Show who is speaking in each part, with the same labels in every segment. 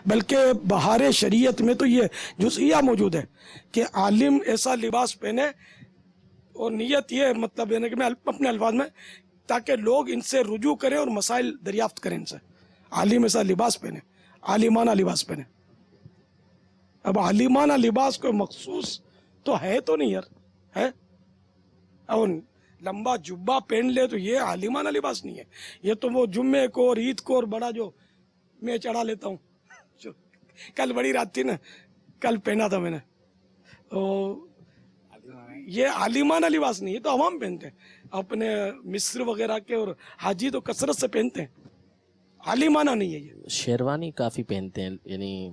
Speaker 1: بلکہ بہار شریعت میں تو یہ جزئیہ موجود ہے کہ عالم ایسا لباس پہنے، اور نیت یہ مطلب ہے کہ میں اپنے الفاظ میں، تاکہ لوگ ان سے رجوع کریں اور مسائل دریافت کریں ان سے. عالم ایسا لباس پہنے، عالمانہ لباس پہنے. اب عالمانہ لباس کوئی مخصوص تو ہے تو نہیں یار، ہے؟ اور لمبا جبہ پہن لے تو یہ عالمانہ لباس نہیں ہے. یہ تو وہ جمعے کو اور عید کو اور بڑا جو میں چڑھا لیتا ہوں. کل بڑی رات تھی نا، کل پہنا تھا میں نے. یہ عالمانہ لباس نہیں ہے، تو عوام پہنتے ہیں. اپنے مصر وغیرہ کے اور حاجی تو کثرت سے پہنتے ہیں. عالمانہ نہیں ہے یہ.
Speaker 2: شیروانی کافی پہنتے ہیں، یعنی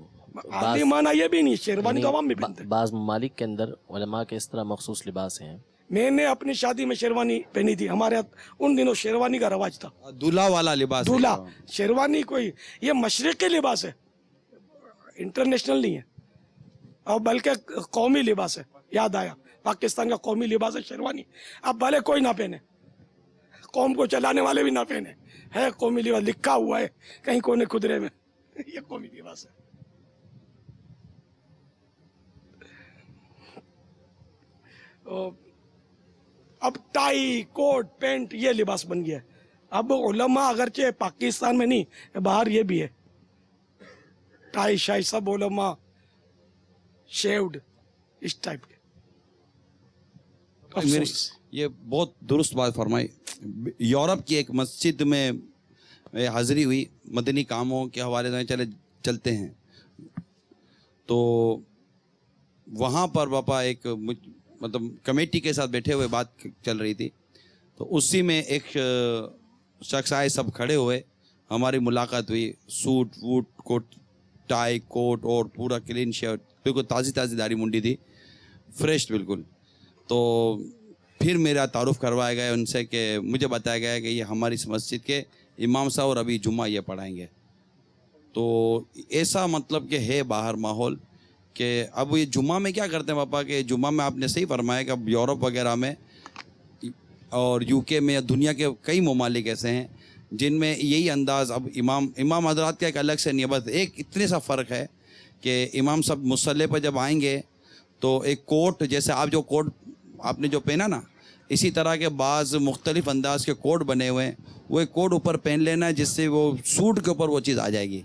Speaker 1: عالمانہ یہ بھی نہیں، شیروانی تو عوام بھی پہنتے ہیں.
Speaker 2: بعض ممالک کے اندر علماء کے اس طرح مخصوص لباس ہیں.
Speaker 1: میں نے اپنی شادی میں شیروانی پہنی تھی. ہمارے ان دنوں شیروانی کا رواج تھا.
Speaker 3: دولہا والا لباس.
Speaker 1: دولہا. شیروانی کوئی یہ مشرقی لباس ہے، انٹرنیشنل نہیں ہے، اور بلکہ قومی لباس ہے. یاد آیا، پاکستان کا قومی لباس ہے شیروانی. اب بھلے کوئی نہ پہنے، قوم کو چلانے والے بھی نہ پہنے، ہے قومی لباس، لکھا ہوا ہے کہیں کونے خدرے میں یہ قومی لباس ہے. اب ٹائی کوٹ پینٹ یہ لباس بن گیا ہے. اب علماء اگرچہ پاکستان میں نہیں، باہر یہ بھی ہے، ٹائی شائی سب علماء شیوڈ اس ٹائپ کے.
Speaker 3: یہ بہت درست بات فرمائی. یورپ کی ایک مسجد میں حاضری ہوئی، مدنی کاموں کے حوالے سے چلتے ہیں. تو وہاں پر باپا ایک مطلب کمیٹی کے ساتھ بیٹھے ہوئے بات چل رہی تھی. تو اسی میں ایک شخص آئے، سب کھڑے ہوئے، ہماری ملاقات ہوئی. سوٹ ووٹ کوٹ ٹائی کوٹ اور پورا کلین شرٹ، بالکل تازی تازی داڑھی منڈی تھی، فریش بالکل. تو پھر میرا تعارف کروایا گیا ان سے، کہ مجھے بتایا گیا کہ یہ ہماری اس مسجد کے امام صاحب اور ابھی جمعہ یہ پڑھائیں گے. تو ایسا مطلب کہ ہے باہر ماحول کہ اب یہ جمعہ میں کیا کرتے ہیں پاپا، کہ جمعہ میں آپ نے صحیح فرمایا کہ اب یورپ وغیرہ میں اور یو کے میں، دنیا کے کئی ممالک ایسے ہیں جن میں یہی انداز. اب امام حضرات کا ایک الگ سے نہیں، بس ایک اتنے سا فرق ہے کہ امام صاحب مصلی پہ جب آئیں گے تو ایک کوٹ، جیسے آپ جو کوٹ آپ نے جو پہنا نا، اسی طرح کے بعض مختلف انداز کے کوٹ بنے ہوئے ہیں، وہ ایک کوٹ اوپر پہن لینا ہے جس سے وہ سوٹ کے اوپر وہ چیز آ جائے گی.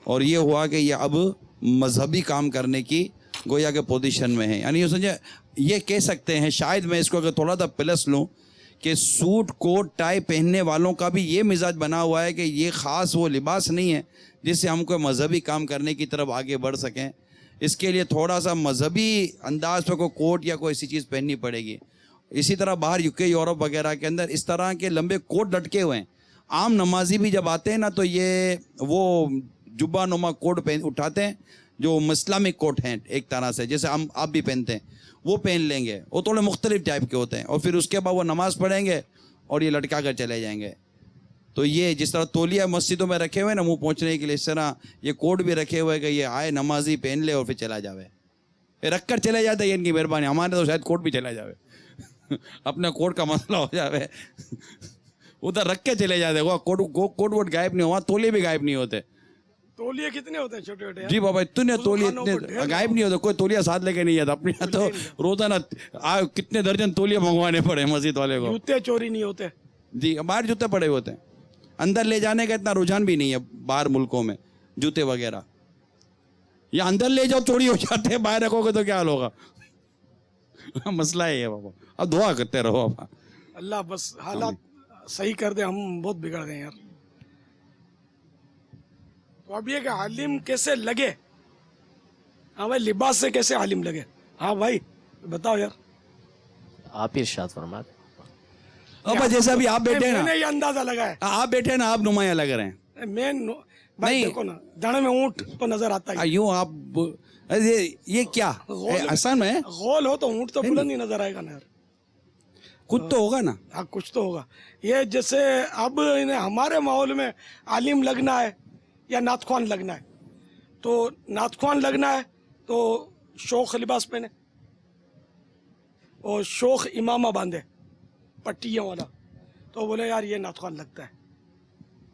Speaker 3: اور یہ ہوا کہ یہ اب مذہبی کام کرنے کی گویا کے پوزیشن میں ہے. یعنی یہ سمجھے، یہ کہہ سکتے ہیں، شاید میں اس کو اگر تھوڑا سا پلس لوں، کہ سوٹ کوٹ ٹائی پہننے والوں کا بھی یہ مزاج بنا ہوا ہے کہ یہ خاص وہ لباس نہیں ہے جس سے ہم کوئی مذہبی کام کرنے کی طرف آگے بڑھ سکیں. اس کے لیے تھوڑا سا مذہبی انداز پہ کوئی کوٹ یا کوئی ایسی چیز پہننی پڑے گی. اسی طرح باہر یوکے یورپ وغیرہ کے اندر اس طرح کے لمبے کوٹ لٹکے ہوئے ہیں. عام نمازی بھی جب آتے ہیں نا تو یہ وہ جبہ نما کوٹ اٹھاتے ہیں جو اسلامک کوٹ ہیں ایک طرح سے، جیسے ہم آپ بھی پہنتے ہیں، وہ پہن لیں گے. وہ تھوڑے مختلف ٹائپ کے ہوتے ہیں، اور پھر اس کے بعد وہ نماز پڑھیں گے اور یہ لٹکا کر چلے جائیں گے. تو یہ جس طرح تولیہ مسجدوں میں رکھے ہوئے نا منہ پہنچنے کے لیے، اس طرح یہ کوٹ بھی رکھے ہوئے کہ یہ آئے نمازی پہن لے اور پھر چلا جاوے. پھر رکھ کر چلے جاتے ہیں، ان کی مہربانی. ہمارے تو شاید کوٹ بھی چلا جاوے اپنے کوٹ کا مسئلہ ہو جاوے ادھر رکھ کے چلے جاتے. وہ کوٹ ووٹ غائب نہیں ہوا، تولیے بھی غائب نہیں ہوتے.
Speaker 1: تولیے کتنے ہوتے ہیں چھوٹے چھوٹے؟
Speaker 3: جی بابا اتنے تولیے اتنے غائب نہیں ہوتے. کوئی تولیہ ساتھ لے کے نہیں جاتا. اپنے تو روزانہ کتنے درجن تولیے منگوانے پڑے مسجد والے کو.
Speaker 1: جوتے چوری نہیں ہوتے؟
Speaker 3: جی باہر جوتے پڑے ہوتے ہیں. اندر لے جانے کا اتنا رجحان بھی نہیں ہے باہر ملکوں میں جوتے وغیرہ. یا اندر لے جاؤ چوری ہو جاتے ہیں، باہر رکھو گے تو کیا حال ہوگا. مسئلہ ہے بابا. اب دعا کرتے رہو بابا،
Speaker 1: اللہ بس حالات صحیح کر دے. ہم بہت بگڑ گئے یار. تو اب یہ کہ عالم کیسے لگے؟ ہاں بھائی، لباس سے کیسے عالم لگے؟ ہاں بھائی بتاؤ یار.
Speaker 2: آپ ارشاد فرمائیں.
Speaker 3: اب جیسے ابھی آپ بیٹھے
Speaker 1: میں
Speaker 3: نا،
Speaker 1: نے یہ اندازہ لگایا،
Speaker 3: آپ بیٹھے نا، آپ نمایاں لگ رہے ہیں.
Speaker 1: میں بھائی دیکھو نا، داڑھ میں اونٹ تو نظر آتا ہے.
Speaker 3: یوں آپ یہ کیا آسان ہے؟
Speaker 1: غول ہو تو اونٹ تو بلند ہی نظر آئے گا نا یار.
Speaker 3: کچھ تو ہوگا نا.
Speaker 1: ہاں کچھ تو ہوگا. یہ جیسے اب ہمارے ماحول میں عالم لگنا ہے یا نعت خوان لگنا ہے، تو نعت خوان لگنا ہے تو شوخ لباس پہنے اور شوخ امامہ باندھے پٹیوں والا، تو بولے یار یہ نعت خوان لگتا ہے.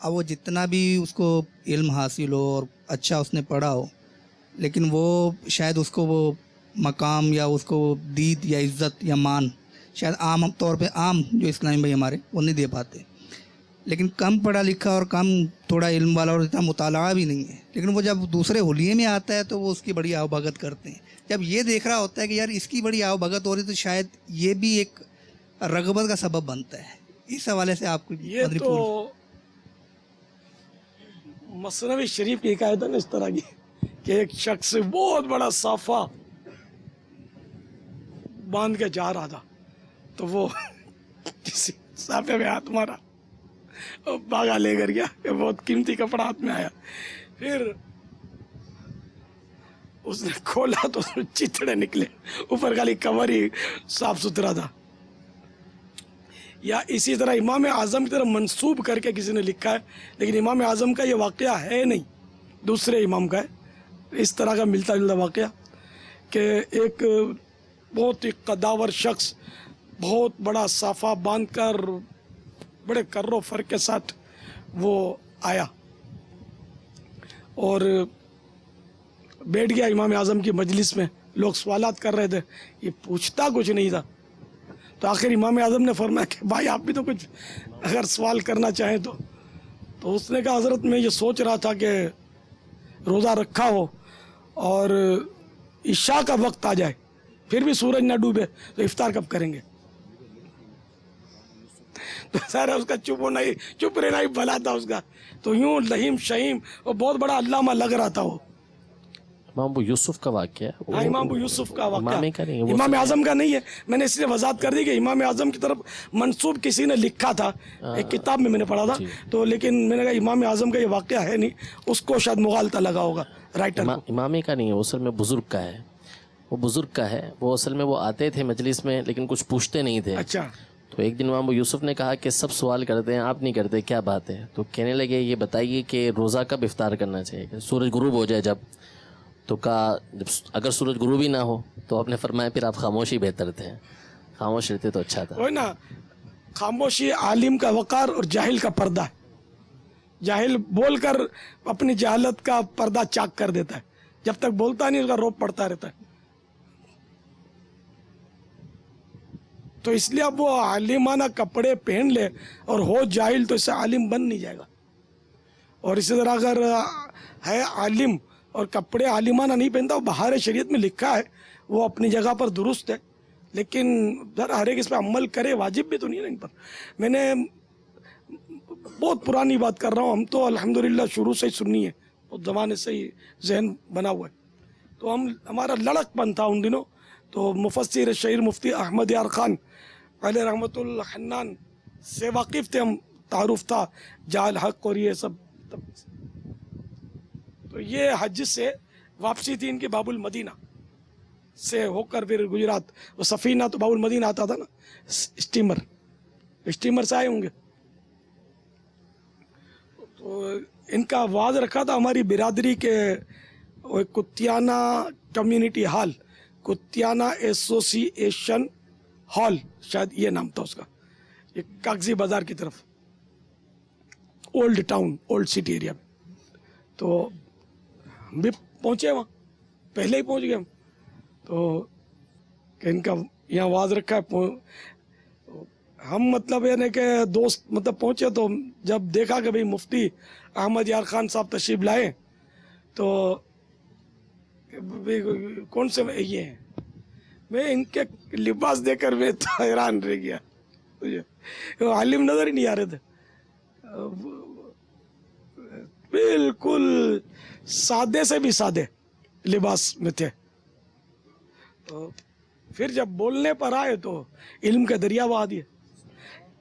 Speaker 4: اب وہ جتنا بھی اس کو علم حاصل ہو اور اچھا اس نے پڑھا ہو، لیکن وہ شاید اس کو وہ مقام یا اس کو دید یا عزت یا مان شاید عام طور پہ عام جو اسلامی بھائی ہمارے وہ نہیں دے پاتے. لیکن کم پڑھا لکھا اور کم تھوڑا علم والا اور اتنا مطالعہ بھی نہیں ہے، لیکن وہ جب دوسرے حلیے میں آتا ہے تو وہ اس کی بڑی آؤ بھگت کرتے ہیں. جب یہ دیکھ رہا ہوتا ہے کہ یار اس کی بڑی آؤ بھگت ہو رہی تو شاید یہ بھی ایک رغبت کا سبب بنتا ہے. اس حوالے سے آپ کو
Speaker 1: یہ تو مثنوی شریف کی حکایت ہے نا اس طرح کی کہ ایک شخص بہت بڑا صافہ باندھ کے جا رہا تھا تو وہ کسی صافے میں ہاتھ مارا اور بھاگا لے کر گیا کہ بہت قیمتی کپڑا ہاتھ میں آیا. پھر اس نے کھولا تو اس میں چتڑے نکلے، اوپر خالی کور ہی صاف ستھرا تھا. یا اسی طرح امام اعظم کی طرف منسوب کر کے کسی نے لکھا ہے، لیکن امام اعظم کا یہ واقعہ ہے نہیں، دوسرے امام کا ہے. اس طرح کا ملتا جلتا واقعہ کہ ایک بہت ہی قداور شخص بہت بڑا صافہ باندھ کر بڑے کر و فر کے ساتھ وہ آیا اور بیٹھ گیا امام اعظم کی مجلس میں. لوگ سوالات کر رہے تھے، یہ پوچھتا کچھ نہیں تھا. تو آخر امام اعظم نے فرمایا کہ بھائی آپ بھی تو کچھ اگر سوال کرنا چاہیں تو اس نے کہا حضرت میں یہ سوچ رہا تھا کہ روزہ رکھا ہو اور عشاء کا وقت آ جائے پھر بھی سورج نہ ڈوبے تو افطار کب کریں گے. تو سارا اس کا چپ رہنا ہی بھلا تھا اس کا. تو یوں لہیم شہیم اور بہت بڑا علامہ لگ رہا تھا وہ.
Speaker 5: امام ابو یوسف کا واقعہ ہے
Speaker 1: ہاں امام ابو یوسف کا واقعہ
Speaker 5: امام کا نہیں ہے، وہ
Speaker 1: امام اعظم کا نہیں ہے. میں نے اس لیے وضاحت کر دی کہ امام اعظم کی طرف منسوب کسی نے لکھا تھا، ایک کتاب میں نے پڑھا تھا تو، لیکن میں نے کہا امام اعظم کا یہ واقعہ ہے نہیں، اس کو شاید مغالطہ لگا ہوگا رائٹر کو.
Speaker 5: امام کا نہیں ہے، وہ اصل میں بزرگ کا ہے. وہ بزرگ کا ہے، وہ اصل میں وہ آتے تھے مجلس میں لیکن کچھ پوچھتے نہیں تھے.
Speaker 1: اچھا.
Speaker 5: تو ایک دن امام ابو یوسف نے کہا کہ سب سوال کرتے ہیں آپ نہیں کرتے، کیا بات ہے؟ تو کہنے لگے یہ بتائیے کہ روزہ کب افطار کرنا چاہیے؟ کہ سورج غروب ہو جائے جب. تو کہا جب اگر سورج غروب ہی نہ ہو تو آپ نے فرمایا پھر آپ خاموشی بہتر تھے، خاموش رہتے تو اچھا تھا.
Speaker 1: وہی نا، خاموشی عالم کا وقار اور جاہل کا پردہ ہے. جاہل بول کر اپنی جہالت کا پردہ چاک کر دیتا ہے، جب تک بولتا نہیں اس کا روب پڑتا رہتا ہے. تو اس لیے اب وہ عالمانہ کپڑے پہن لے اور ہو جاہل تو اس سے عالم بن نہیں جائے گا. اور اسی طرح اگر ہے عالم اور کپڑے عالمانہ نہیں پہنتا، وہ بہار شریعت میں لکھا ہے، وہ اپنی جگہ پر درست ہے، لیکن ہر ایک اس پہ عمل کرے، واجب بھی تو نہیں ہے ان پر. میں نے بہت پرانی بات کر رہا ہوں، ہم تو الحمدللہ شروع سے ہی سنی ہے، اس زمانے سے ہی ذہن بنا ہوا ہے. تو ہمارا لڑک پن تھا ان دنوں. تو مفسر شہیر مفتی احمد یار خان علیہ رحمۃ الحنان سے واقف تھے ہم، تعارف تھا جال حق اور یہ سب. تو یہ حج سے واپسی تھی ان کی باب المدینہ سے ہو کر پھر گجرات. وہ سفینہ تو باب المدینہ آتا تھا نا، اسٹیمر سے آئے ہوں گے. تو ان کا آواز رکھا تھا ہماری برادری کے کتیانہ کمیونٹی ہال، کتیانہ ایسوسی ایشن ہال شاید یہ نام تھا اس کا، یہ کاغذی بازار کی طرف، old town, old city area میں. تو ہم بھی پہنچے وہاں، پہلے ہی پہنچ گئے ہم. تو کہ ان کا یہاں آواز رکھا ہے. ہم مطلب یعنی کہ دوست مطلب پہنچے تو جب دیکھا کہ بھئی مفتی احمد یار خان صاحب تشریف لائے تو کون سے یہ ہیں، میں ان کے لباس دے کر میں تو حیران رہ گیا. وہ عالم نظر ہی نہیں آ رہے تھے، بالکل سادے سے بھی سادے لباس میں تھے. تو پھر جب بولنے پر آئے تو علم کے دریا بہا دیے.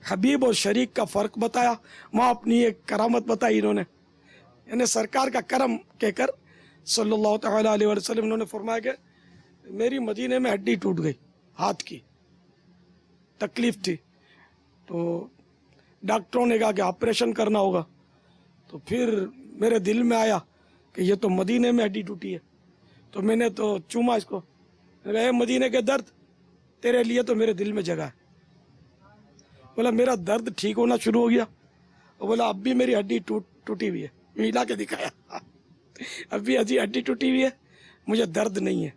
Speaker 1: حبیب اور شریک کا فرق بتایا، وہاں اپنی ایک کرامت بتائی انہوں نے، یعنی سرکار کا کرم کہہ کر صلی اللہ تعالیٰ علیہ وسلم انہوں نے فرمایا کہ میری مدینے میں ہڈی ٹوٹ گئی ہاتھ کی، تکلیف تھی. تو ڈاکٹروں نے کہا کہ آپریشن کرنا ہوگا. تو پھر میرے دل میں آیا کہ یہ تو مدینے میں ہڈی ٹوٹی ہے. تو میں نے تو چوما اس کو، اے مدینے کے درد، تیرے لیے تو میرے دل میں جگہ ہے. بولا میرا درد ٹھیک ہونا شروع ہو گیا وہ بولا اب بھی میری ہڈی ٹوٹی ہوئی ہے، ہلا کے دکھایا، اب بھی ہڈی ٹوٹی ہوئی ہے، مجھے درد نہیں ہے،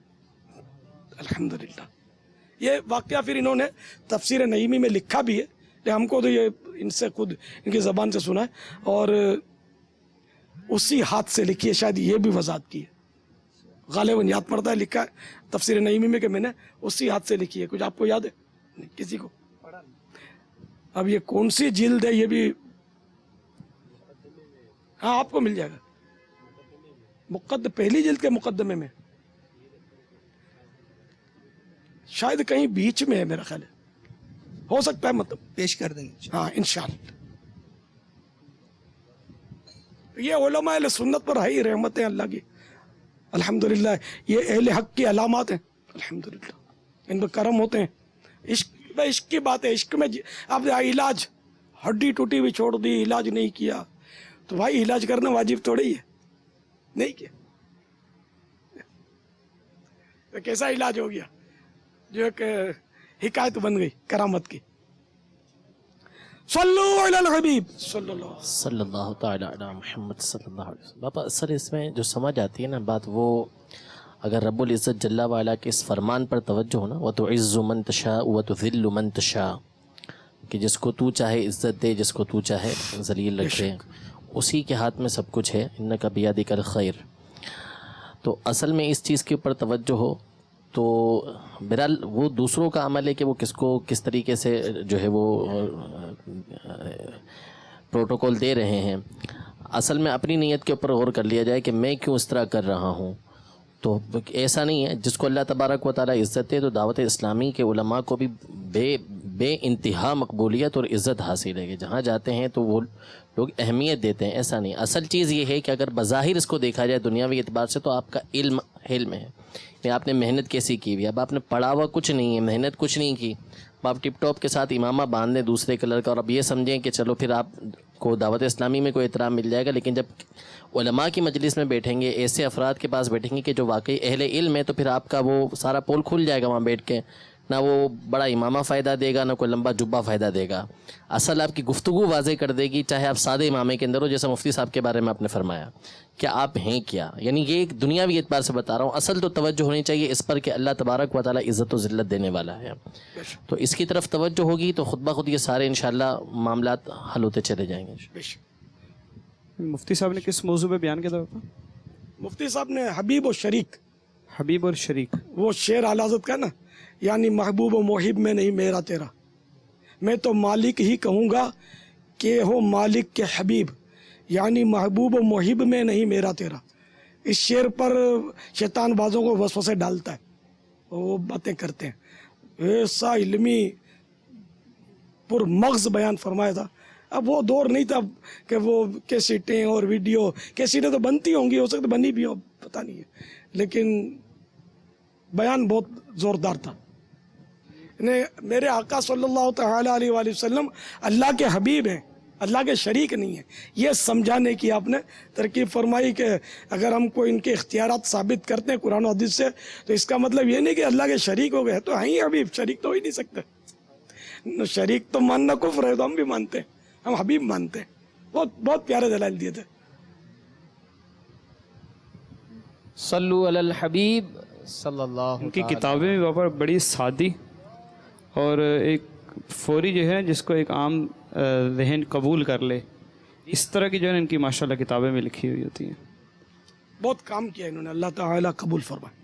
Speaker 1: الحمدللہ۔ یہ واقعہ پھر انہوں نے تفسیر نعیمی میں لکھا بھی ہے، لیکن ہم کو تو یہ ان سے خود ان کی زبان سے سنا ہے، اور اسی ہاتھ سے لکھی ہے، شاید یہ بھی وضاحت کی ہے، غالباً یاد پڑتا ہے، لکھا ہے تفسیر نعیمی میں کہ میں نے اسی ہاتھ سے لکھی ہے۔ کچھ آپ کو یاد ہے؟ نہیں، کسی کو؟ اب یہ کون سی جلد ہے یہ بھی ہاں آپ کو مل جائے گا، پہلی جلد کے مقدمے میں، شاید کہیں بیچ میں ہے میرا خیال ہے، ہو سکتا ہے، مطلب
Speaker 4: پیش کر دیں گے۔
Speaker 1: ہاں انشاءاللہ۔ یہ علماء اہل سنت پر ہے ہی رحمتیں اللہ کی، الحمدللہ۔ یہ اہل حق کی علامات ہیں، الحمدللہ، ان پر کرم ہوتے ہیں۔ عشق کی بات ہے، عشق میں اب علاج، ہڈی ٹوٹی ہوئی چھوڑ دی، علاج نہیں کیا، تو بھائی علاج کرنا واجب تھوڑی ہے، نہیں کیا تو کیسا علاج ہو گیا جو ایک حکایت بن گئی کرامت کی۔ صلو علی الحبیب صلی اللہ
Speaker 5: تعالی علی محمد صلی اللہ علیہ وسلم۔ باپا اصل اس میں جو سمجھ آتی ہے نا بات، وہ اگر رب العزت جل وعلا کے اس فرمان پر توجہ ہو نا، وَتُعِزُّ مَن تَشَاءُ وَتُذِلُّ مَن تَشَاءُ، کہ جس کو تو چاہے عزت دے، جس کو تو چاہے ذلیل رکھے، اسی کے ہاتھ میں سب کچھ ہے، اِنَّکَ بِیَدِکَ الْخَیْرُ۔ تو اصل میں اس چیز کے اوپر توجہ ہو تو بہرحال وہ دوسروں کا عمل ہے کہ وہ کس کو کس طریقے سے جو ہے وہ پروٹوکول دے رہے ہیں، اصل میں اپنی نیت کے اوپر غور کر لیا جائے کہ میں کیوں اس طرح کر رہا ہوں۔ تو ایسا نہیں ہے، جس کو اللہ تبارک و تعالیٰ عزت دے، تو دعوت اسلامی کے علماء کو بھی بے انتہا مقبولیت اور عزت حاصل ہے کہ جہاں جاتے ہیں تو وہ لوگ اہمیت دیتے ہیں۔ ایسا نہیں، اصل چیز یہ ہے کہ اگر بظاہر اس کو دیکھا جائے دنیاوی اعتبار سے، تو آپ کا علم ہے کہ آپ نے محنت کیسی کی ہوئی، اب آپ نے پڑھا ہوا کچھ نہیں ہے، محنت کچھ نہیں کی، آپ ٹپ ٹاپ کے ساتھ امامہ باندھ دیں دوسرے کلر کا، اور اب یہ سمجھیں کہ چلو پھر آپ کو دعوت اسلامی میں کوئی احترام مل جائے گا۔ لیکن جب علماء کی مجلس میں بیٹھیں گے، ایسے افراد کے پاس بیٹھیں گے کہ جو واقعی اہل علم ہے، تو پھر آپ کا وہ سارا پول کھل جائے گا وہاں بیٹھ کے، نہ وہ بڑا امامہ فائدہ دے گا، نہ کوئی لمبا جبہ فائدہ دے گا۔ اصل آپ کی گفتگو واضح کر دے گی، چاہے آپ سادے امامے کے اندر ہو، جیسا مفتی صاحب کے بارے میں آپ نے فرمایا کہ آپ ہیں کیا، یعنی یہ ایک دنیاوی اعتبار سے بتا رہا ہوں۔ اصل تو توجہ ہونی چاہیے اس پر کہ اللہ تبارک و تعالیٰ عزت و ذلت دینے والا ہے، تو اس کی طرف توجہ ہوگی تو خود بخود یہ سارے انشاءاللہ معاملات حل ہوتے چلے جائیں گے۔
Speaker 6: مفتی صاحب نے کس موضوع پہ بیان کیا تھا؟
Speaker 1: مفتی صاحب نے حبیب و شریک،
Speaker 6: حبیب اور شریک،
Speaker 1: وہ شعر اعلی حضرت کا نا، یعنی محبوب و محب میں نہیں میرا تیرا، میں تو مالک ہی کہوں گا کہ ہو مالک کے حبیب، یعنی محبوب و محب میں نہیں میرا تیرا۔ اس شعر پر شیطان بازوں کو وسوسے ڈالتا ہے، وہ باتیں کرتے ہیں، ایسا علمی پر مغز بیان فرمایا تھا۔ اب وہ دور نہیں تھا کہ وہ کیسٹیں اور ویڈیو، کیسٹیں تو بنتی ہوں گی، ہو سکتا بنی بھی ہو، پتہ نہیں ہے، لیکن بیان بہت زوردار تھا۔ میرے آقا صلی اللہ تعالی علیہ وآلہ وسلم اللہ کے حبیب ہیں، اللہ کے شریک نہیں ہیں، یہ سمجھانے کی آپ نے ترکیب فرمائی کہ اگر ہم کو ان کے اختیارات ثابت کرتے ہیں قرآن و حدیث سے، تو اس کا مطلب یہ نہیں کہ اللہ کے شریک ہو گئے، تو ہیں ہی حبیب، شریک تو ہو ہی نہیں سکتے، شریک تو ماننا کفر ہے، تو ہم بھی مانتے ہیں، ہم حبیب مانتے ہیں۔ بہت پیارے دلائل دیے تھے۔
Speaker 2: صلو علی الحبیب صلی اللہ
Speaker 6: ان کی کتابیں بھی وہاں پر بڑی سادی اور ایک فوری جو ہے جس کو ایک عام ذہن قبول کر لے، اس طرح کی جو ہے ان کی ماشاءاللہ کتابیں بھی لکھی ہوئی ہوتی ہیں۔
Speaker 1: بہت کام کیا انہوں نے، اللہ تعالیٰ قبول فرمائے۔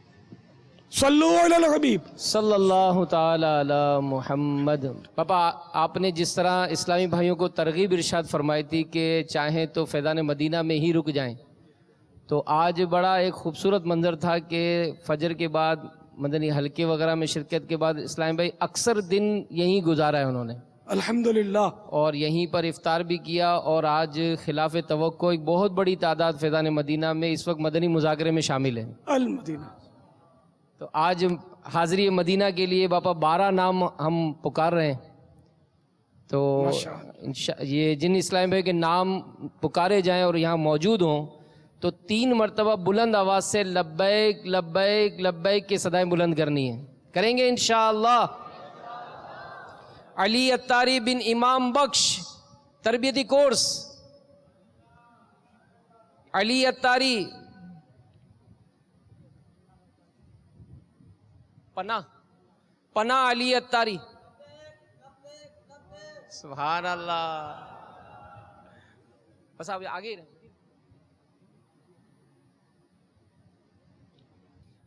Speaker 1: صلو علی الحبیب
Speaker 2: صلی اللہ تعالی علی محمد۔ پاپا آپ نے جس طرح اسلامی بھائیوں کو ترغیب ارشاد فرمائی تھی کہ چاہیں تو فیضان مدینہ میں ہی رک جائیں، تو آج بڑا ایک خوبصورت منظر تھا کہ فجر کے بعد مدنی حلقے وغیرہ میں شرکت کے بعد اسلامی بھائی اکثر دن یہیں گزارا ہے انہوں نے،
Speaker 1: الحمدللہ،
Speaker 2: اور یہیں پر افطار بھی کیا، اور آج خلاف توقع ایک بہت بڑی تعداد فیضان مدینہ میں اس وقت مدنی مذاکرے میں شامل ہے۔
Speaker 1: المدینہ،
Speaker 2: تو آج حاضری مدینہ کے لیے باپا 12 نام ہم پکار رہے ہیں، تو یہ جن اسلامی بھائی کے نام پکارے جائیں اور یہاں موجود ہوں تو 3 مرتبہ بلند آواز سے لبیک لبیک لبیک کے صدائیں بلند کرنی ہیں، کریں گے انشاءاللہ۔ علی اتاری بن امام بخش تربیتی کورس علی اتاری پناہ علی اتاری. سبحان اللہ. بس آپ آگے رہیں.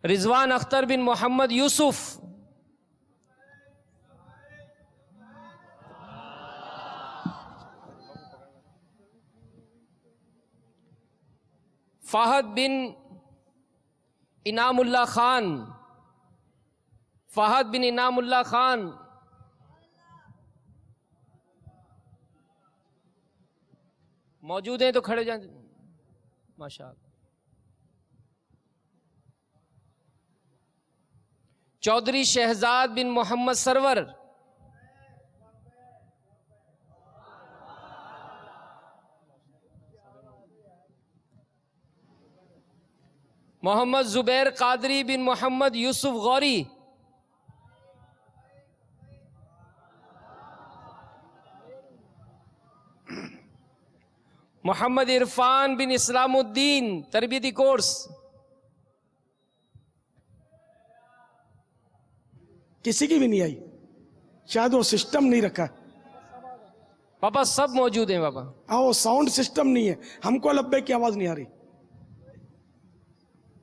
Speaker 2: رضوان اختر بن محمد یوسف. فہد بن انعام اللہ خان. فہد بن انعام اللہ خان. موجود ہیں تو کھڑے جائیں. ماشاء اللہ. چودھری شہزاد بن محمد سرور. محمد زبیر قادری بن محمد یوسف غوری. محمد عرفان بن اسلام الدین تربیتی کورس.
Speaker 1: کسی کی بھی نہیں آئی, شاید وہ سسٹم نہیں رکھا.
Speaker 2: پاپا سب موجود ہیں پاپا.
Speaker 1: ہاں وہ ساؤنڈ سسٹم نہیں ہے, ہم کو لبیک کی آواز نہیں آ رہی.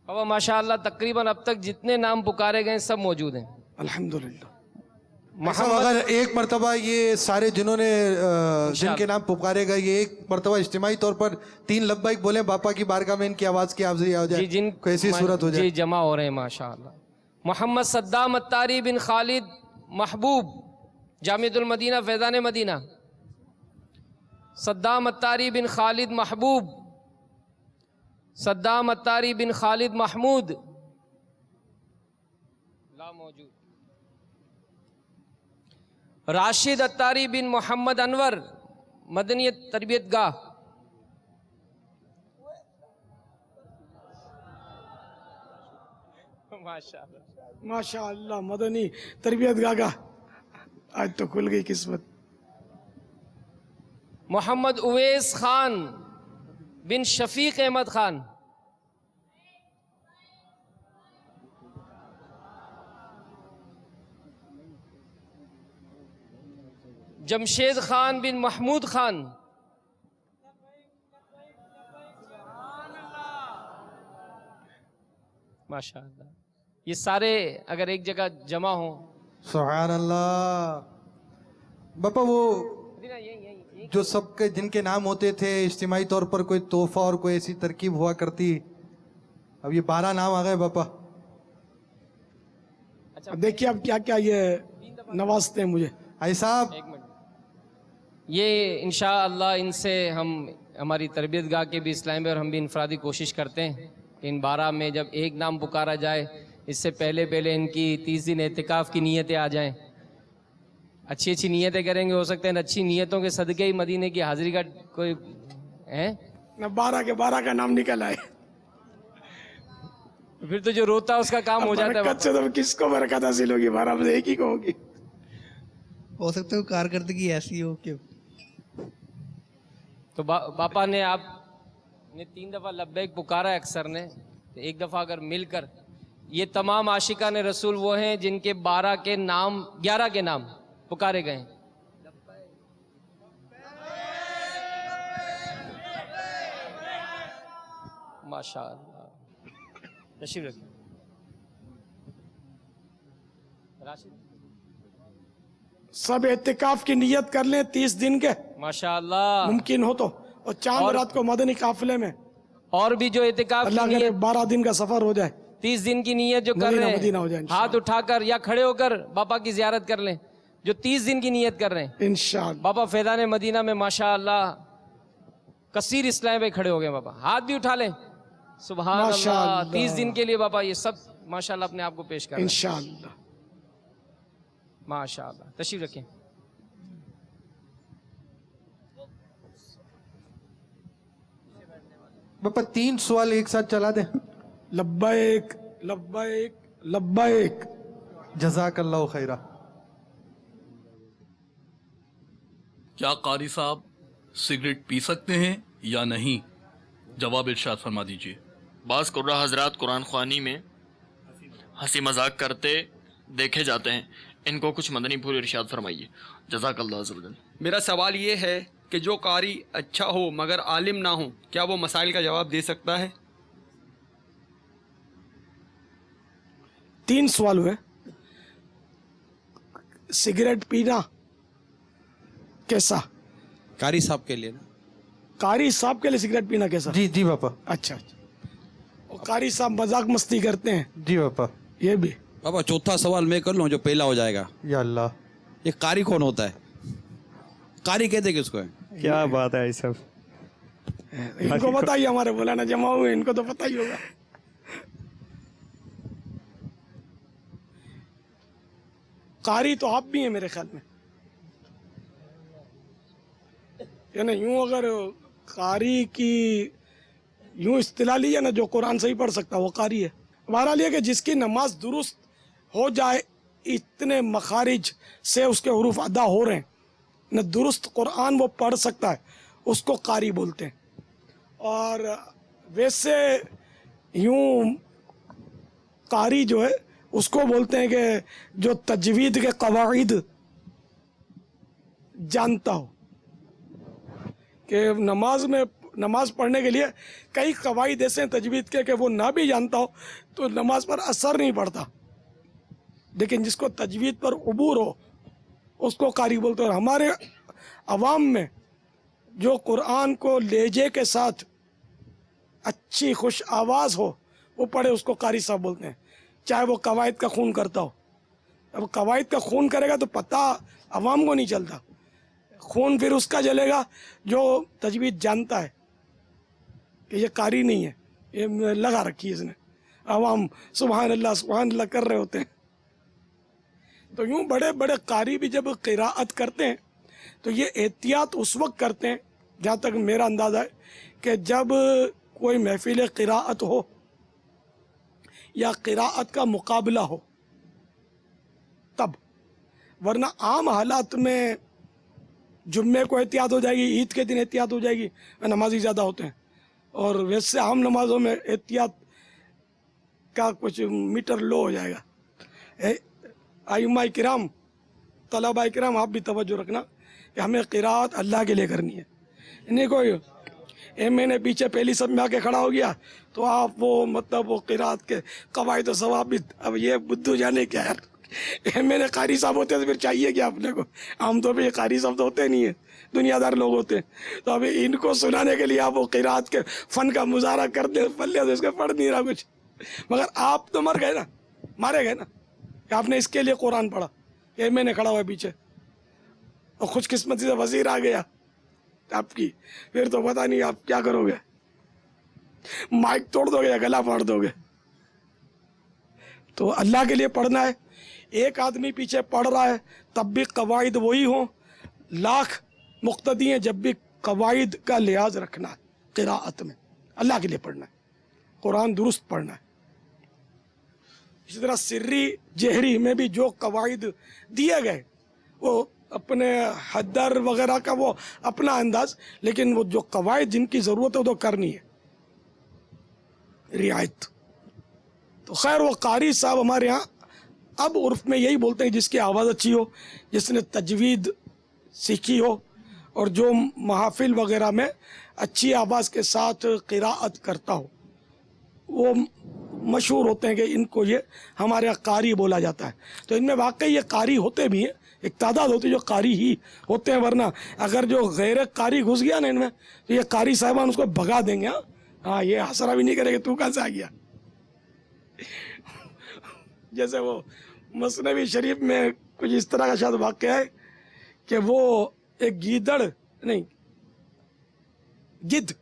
Speaker 2: پاپا ماشاءاللہ تقریباً اب تک جتنے نام پکارے گئے سب موجود ہیں
Speaker 1: الحمدللہ.
Speaker 7: صاحب اگر ایک مرتبہ یہ سارے جنہوں نے جن کے نام پکارے گئے یہ ایک مرتبہ اجتماعی طور پر 3 لبیک بولیں باپا کی بارگاہ میں ان کی آواز کی حاضری ہو جائے,
Speaker 2: جن
Speaker 7: کیسی صورت ہو جائے.
Speaker 2: جی جمع ہو رہے ہیں ماشاءاللہ. محمد صدام اتاری بن خالد محبوب جامعۃ المدینہ فیضان مدینہ. صدام اتاری بن خالد محبوب. صدام اتاری بن خالد محمود لا موجود. راشد اتاری بن محمد انور مدنی تربیت گاہ.
Speaker 1: ماشاء اللہ مدنی تربیت گاہ آج تو کھل گئی قسمت.
Speaker 2: محمد اویس خان بن شفیق احمد خان. جمشید خان بن محمود خان. ماشاءاللہ یہ سارے اگر ایک جگہ جمع ہوں.
Speaker 7: سبحان اللہ. باپا وہ جو سب کے جن کے نام ہوتے تھے اجتماعی طور پر کوئی تحفہ اور کوئی ایسی ترکیب ہوا کرتی, اب یہ 12 نام آ گئے باپا.
Speaker 1: اب دیکھیے اب کیا کیا یہ نوازتے ہیں مجھے.
Speaker 7: آئی صاحب
Speaker 2: یہ انشاءاللہ ان سے ہم ہماری تربیت گاہ کے بھی اسلام میں اور ہم بھی انفرادی کوشش کرتے ہیں کہ ان 12 میں جب ایک نام پکارا جائے اس سے پہلے ان کی 30 دن اعتکاف کی نیتیں آ جائیں. اچھی اچھی نیتیں کریں گے, ہو سکتے ہیں اچھی نیتوں کے صدقے ہی مدینے کی حاضری کا کوئی ہے
Speaker 1: نہ 12 کے 12 کا نام نکل آئے,
Speaker 2: پھر تو جو روتا اس کا کام ہو جاتا ہے.
Speaker 1: برکت سے تو کس کو برکت حاصل ہوگی, 12 میں سے ایک ہی کو ہوگی.
Speaker 4: ہو سکتا ہے کارکردگی ایسی ہو کہ
Speaker 2: تو باپا نے آپ نے 3 دفعہ لبیک پکارا اکثر نے, ایک دفعہ اگر مل کر یہ تمام عاشقان رسول وہ ہیں جن کے 12 کے نام 11 کے نام پکارے گئے ہیں. ماشاءاللہ تشریف رکھیں. راشد
Speaker 1: سب اعتکاف کی نیت کر لیں 30 دن کے
Speaker 2: ماشاءاللہ
Speaker 1: ممکن ہو تو, اور چاند رات کو مدنی قافلے میں
Speaker 2: اور بھی جو اعتکاف کی
Speaker 1: اللہ کرے
Speaker 2: نیت
Speaker 1: 12 دن کا سفر ہو جائے,
Speaker 2: 30 دن کی نیت جو کر
Speaker 1: مدینہ
Speaker 2: رہے
Speaker 1: مدینہ ہو
Speaker 2: ہیں
Speaker 1: جائے انشاءاللہ.
Speaker 2: ہاتھ اٹھا کر یا کھڑے ہو کر باپا کی زیارت کر لیں. جو 30 دن کی نیت کر رہے ہیں
Speaker 1: انشاءاللہ.
Speaker 2: باپا فیضان مدینہ میں ماشاءاللہ کثیر اسلام پہ کھڑے ہو گئے. باپا ہاتھ بھی اٹھا لیں. سبحان اللہ.
Speaker 1: ماشاءاللہ.
Speaker 2: 30 دن کے لیے باپا یہ سب ماشاءاللہ اپنے آپ کو پیش کر رہے ہیں.
Speaker 1: انشاءاللہ.
Speaker 2: ماشاءاللہ تشریف رکھیں.
Speaker 7: باپا 3 سوال ایک ساتھ چلا دیں.
Speaker 1: لبیک لبیک لبیک.
Speaker 7: جزاک اللہ خیرہ.
Speaker 8: کیا قاری صاحب سگریٹ پی سکتے ہیں یا نہیں؟ جواب ارشاد فرما دیجیے. بعض قرہ حضرات قرآن خوانی میں ہنسی مذاق کرتے دیکھے جاتے ہیں، ان کو کچھ مدنی پھول ارشاد فرمائیے. جزاک اللہ عز وجل.
Speaker 9: میرا سوال یہ ہے کہ جو قاری اچھا ہو مگر عالم نہ ہو، کیا وہ مسائل کا جواب دے سکتا ہے؟
Speaker 1: 3 سوال ہوئے. سگریٹ پینا کیسا؟
Speaker 3: قاری صاحب کے لیے نا.
Speaker 1: قاری صاحب کے لیے سگریٹ پینا کیسا؟
Speaker 7: جی جی باپا.
Speaker 1: اچھا. اور قاری صاحب مذاق مستی کرتے ہیں.
Speaker 7: جی باپا.
Speaker 1: یہ بھی.
Speaker 3: بابا چوتھا سوال میں کر لوں جو پہلا ہو جائے گا.
Speaker 7: یا اللہ.
Speaker 3: یہ قاری کون ہوتا ہے؟ قاری کہتے کس کو ہے؟
Speaker 6: کیا بات ہے یہ سب.
Speaker 1: ان کو پتہ ہی، ہمارے مولانا جمع ہوئے ان کو تو پتہ ہی ہوگا. قاری تو آپ بھی ہیں میرے خیال میں، یعنی یوں اگر قاری کی یوں اصطلاح لی ہے نا، جو قرآن صحیح پڑھ سکتا وہ قاری ہے. بہرحال یہ کہ جس کی نماز درست ہو جائے، اتنے مخارج سے اس کے حروف ادا ہو رہے ہیں نہ، درست قرآن وہ پڑھ سکتا ہے، اس کو قاری بولتے ہیں. اور ویسے یوں قاری جو ہے اس کو بولتے ہیں کہ جو تجوید کے قواعد جانتا ہو. کہ نماز پڑھنے کے لیے کئی قواعد ایسے ہیں تجوید کے کہ وہ نہ بھی جانتا ہو تو نماز پر اثر نہیں پڑتا، لیکن جس کو تجوید پر عبور ہو اس کو قاری بولتے ہیں. اور ہمارے عوام میں جو قرآن کو لہجے کے ساتھ اچھی خوش آواز ہو وہ پڑھے اس کو قاری صاحب بولتے ہیں، چاہے وہ قواعد کا خون کرتا ہو. اب قواعد کا خون کرے گا تو پتہ عوام کو نہیں چلتا، خون پھر اس کا جلے گا جو تجوید جانتا ہے کہ یہ قاری نہیں ہے، یہ لگا رکھی ہے اس نے. عوام سبحان اللہ کر رہے ہوتے ہیں. تو یوں بڑے بڑے قاری بھی جب قراءت کرتے ہیں تو یہ احتیاط اس وقت کرتے ہیں، جہاں تک میرا اندازہ ہے، کہ جب کوئی محفل قراءت ہو یا قراءت کا مقابلہ ہو تب. ورنہ عام حالات میں جمعے کو احتیاط ہو جائے گی، عید کے دن احتیاط ہو جائے گی، نمازی زیادہ ہوتے ہیں. اور ویسے عام نمازوں میں احتیاط کا کچھ میٹر لو ہو جائے گا. ائمہ کرام، طلبہ کرام، آپ بھی توجہ رکھنا کہ ہمیں قراءت اللہ کے لیے کرنی ہے. نہیں کوئی میں نے پیچھے پہلی سب میں آ کے کھڑا ہو گیا تو آپ وہ مطلب وہ قراءت کے قواعد و ضوابط، اب یہ بدھو جانے کیا ہے. میں نے قاری صاحب ہوتے ہیں تو پھر چاہیے کیا اپنے کو؟ عام طور پہ یہ قاری صاحب تو ہوتے نہیں ہیں، دنیا دار لوگ ہوتے ہیں. تو اب ان کو سنانے کے لیے آپ وہ قراءت کے فن کا مظاہرہ کرتے ہیں، پلے تو اس کے پڑھ نہیں رہا کچھ. مگر آپ تو مر گئے نا، مارے گئے نا کہ آپ نے اس کے لیے قرآن پڑھا. یہ میں نے کھڑا ہوا پیچھے اور خوش قسمتی سے وزیر آ گیا آپ کی، پھر تو پتہ نہیں آپ کیا کرو گے، مائک توڑ دو گے یا گلا پھاڑ دو گے. تو اللہ کے لیے پڑھنا ہے. ایک آدمی پیچھے پڑھ رہا ہے تب بھی قواعد وہی ہوں، لاکھ مقتدی ہیں جب بھی قواعد کا لحاظ رکھنا ہے. قراءت میں اللہ کے لیے پڑھنا ہے، قرآن درست پڑھنا ہے. اسی طرح سری جہری میں بھی جو قواعد دیے گئے وہ اپنے حدر وغیرہ کا وہ اپنا انداز، لیکن وہ جو قواعد جن کی ضرورت ہے وہ تو کرنی ہے، رعایت. تو خیر وہ قاری صاحب ہمارے یہاں اب عرف میں یہی بولتے ہیں جس کی آواز اچھی ہو، جس نے تجوید سیکھی ہو، اور جو محافل وغیرہ میں اچھی آواز کے ساتھ قراءت کرتا ہو، وہ مشہور ہوتے ہیں کہ ان کو یہ ہمارے یہاں قاری بولا جاتا ہے. تو ان میں واقعی یہ قاری ہوتے بھی ہیں، ایک تعداد ہوتی ہے جو قاری ہی ہوتے ہیں. ورنہ اگر جو غیر قاری گھس گیا نا ان میں تو یہ قاری صاحبان اس کو بھگا دیں گے. ہاں یہ حسرہ بھی نہیں کرے کہ تو کہاں سے آ گیا. جیسے وہ مثنوی شریف میں کچھ اس طرح کا شاید واقعہ ہے کہ وہ ایک گیدڑ نہیں گدھ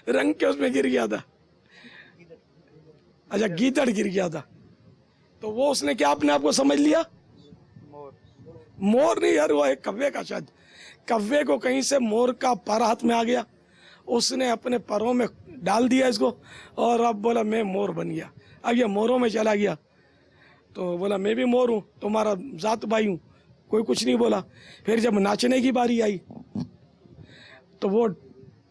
Speaker 1: رنگ کے اس میں گر گیا تھا. اچھا گیدڑ گر گیا تھا تو وہ اس نے کیا اپنے آپ کو سمجھ لیا مور نہیں یار، وہ ایک کوے کا، شاید کوے کو کہیں سے مور کا پر ہاتھ میں آ گیا، اس نے اپنے پروں میں ڈال دیا اس کو اور اب بولا میں مور بن گیا. اب یہ موروں میں چلا گیا تو بولا میں بھی مور ہوں، تمہارا ذات بھائی ہوں. کوئی کچھ نہیں بولا. پھر جب ناچنے کی باری آئی تو وہ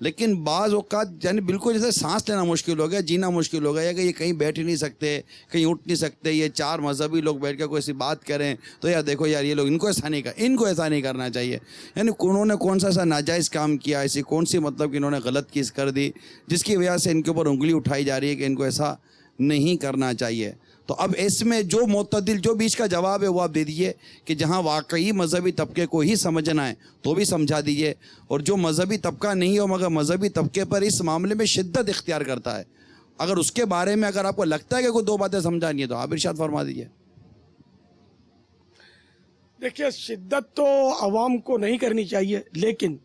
Speaker 3: لیکن بعض اوقات یعنی بالکل جیسے سانس لینا مشکل ہو گیا, جینا مشکل ہو گیا کہ یہ کہیں بیٹھ ہی نہیں سکتے, کہیں اٹھ نہیں سکتے, یہ چار مذہبی لوگ بیٹھ کے کوئی سی بات کریں تو یار دیکھو یار یہ لوگ ان کو ایسا نہیں کرنا چاہیے. یعنی انہوں نے کون سا ناجائز کام کیا, ایسی کون سی مطلب کہ انہوں نے غلط چیز کر دی جس کی وجہ سے ان کے اوپر انگلی اٹھائی جا رہی ہے کہ ان کو ایسا نہیں کرنا چاہیے. تو اب اس میں جو معتدل جو بیچ کا جواب ہے وہ آپ دے دیجئے کہ جہاں واقعی مذہبی طبقے کو ہی سمجھنا ہے تو بھی سمجھا دیجئے, اور جو مذہبی طبقہ نہیں ہو مگر مذہبی طبقے پر اس معاملے میں شدت اختیار کرتا ہے, اگر اس کے بارے میں اگر آپ کو لگتا ہے کہ کوئی دو باتیں سمجھانی ہے تو آپ ارشاد فرما دیجئے.
Speaker 1: دیکھیے شدت تو عوام کو نہیں کرنی چاہیے, لیکن